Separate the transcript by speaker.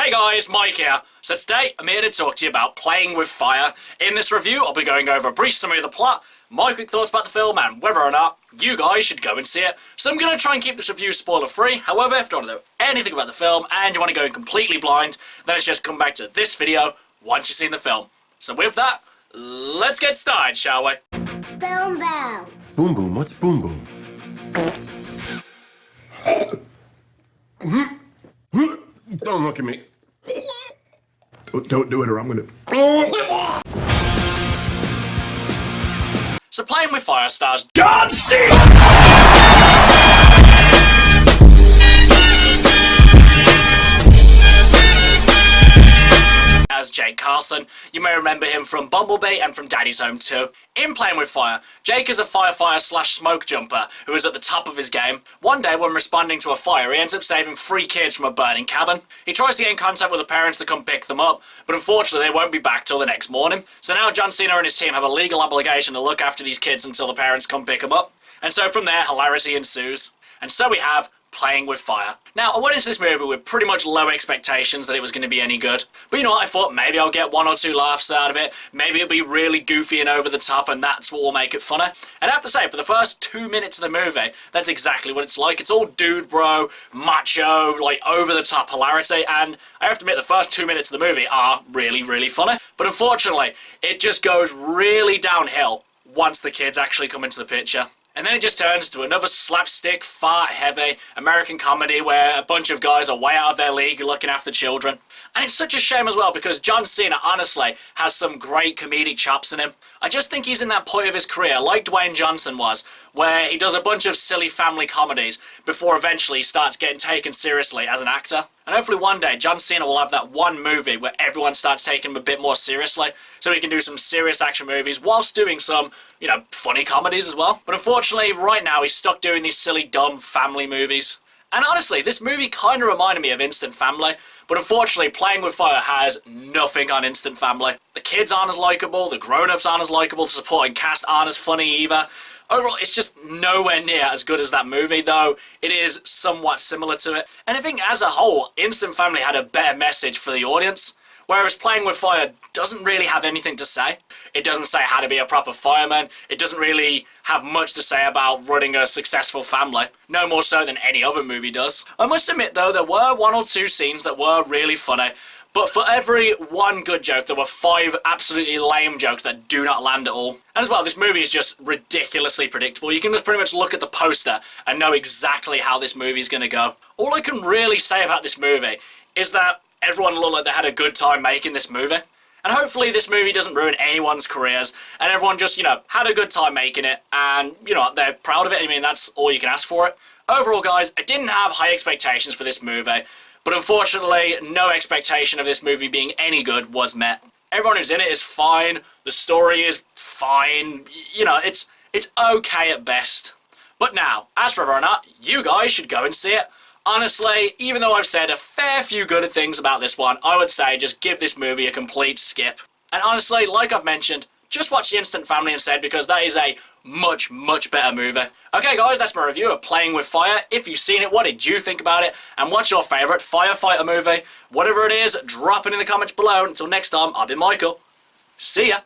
Speaker 1: Hey guys, Mike here. So today, I'm here to talk to you about Playing with Fire. In this review, I'll be going over a brief summary of the plot, my quick thoughts about the film, and whether or not you guys should go and see it. So I'm going to try and keep this review spoiler-free. However, if you don't know anything about the film, and you want to go in completely blind, then it's just come back to this video once you've seen the film. So with that, let's get started, shall we?
Speaker 2: Boom boom.
Speaker 3: Boom boom, what's boom boom? Don't look at me.
Speaker 4: Don't do it or I'm gonna...
Speaker 1: So Playing with Fire stars
Speaker 4: John C.
Speaker 1: as Jake Carlson. You may remember him from Bumblebee and from Daddy's Home 2. In Playing with Fire, Jake is a firefighter slash smoke jumper who is at the top of his game. One day when responding to a fire, he ends up saving 3 kids from a burning cabin. He tries to get in contact with the parents to come pick them up, but unfortunately they won't be back till the next morning. So now John Cena and his team have a legal obligation to look after these kids until the parents come pick them up. And so from there, hilarity ensues. And so we have Playing with Fire. Now, I went into this movie with pretty much low expectations that it was going to be any good. But you know what, I thought maybe I'll get 1 or 2 laughs out of it, maybe it'll be really goofy and over the top, and that's what will make it funny. And I have to say, for the first 2 minutes of the movie, that's exactly what it's like. It's all dude bro, macho, like over the top hilarity, and I have to admit the first 2 minutes of the movie are really, really funny. But unfortunately, it just goes really downhill once the kids actually come into the picture. And then it just turns to another slapstick, fart-heavy American comedy where a bunch of guys are way out of their league looking after children. And it's such a shame as well because John Cena, honestly, has some great comedic chops in him. I just think he's in that point of his career, like Dwayne Johnson was, where he does a bunch of silly family comedies before eventually he starts getting taken seriously as an actor. And hopefully one day, John Cena will have that one movie where everyone starts taking him a bit more seriously, so he can do some serious action movies whilst doing some, you know, funny comedies as well. But unfortunately, right now, he's stuck doing these silly, dumb family movies. And honestly, this movie kind of reminded me of Instant Family, but unfortunately, Playing with Fire has nothing on Instant Family. The kids aren't as likeable, the grown-ups aren't as likeable, the supporting cast aren't as funny either. Overall, it's just nowhere near as good as that movie, though it is somewhat similar to it. And I think as a whole, Instant Family had a better message for the audience, whereas Playing with Fire doesn't really have anything to say. It doesn't say how to be a proper fireman. It doesn't really have much to say about running a successful family. No more so than any other movie does. I must admit, though, there were 1 or 2 scenes that were really funny. But for every 1 good joke, there were 5 absolutely lame jokes that do not land at all. And as well, this movie is just ridiculously predictable. You can just pretty much look at the poster and know exactly how this movie is going to go. All I can really say about this movie is that everyone looked like they had a good time making this movie. And hopefully this movie doesn't ruin anyone's careers, and everyone just, you know, had a good time making it, and, you know, they're proud of it. I mean, that's all you can ask for it. Overall, guys, I didn't have high expectations for this movie, but unfortunately, no expectation of this movie being any good was met. Everyone who's in it is fine, the story is fine, you know, it's okay at best. But now, as for whether or not you guys should go and see it, honestly, even though I've said a fair few good things about this one, I would say just give this movie a complete skip. And honestly, like I've mentioned, just watch the Instant Family instead because that is a much, much better movie. Okay guys, that's my review of Playing with Fire. If you've seen it, what did you think about it? And what's your favourite firefighter movie? Whatever it is, drop it in the comments below. Until next time, I've been Michael. See ya!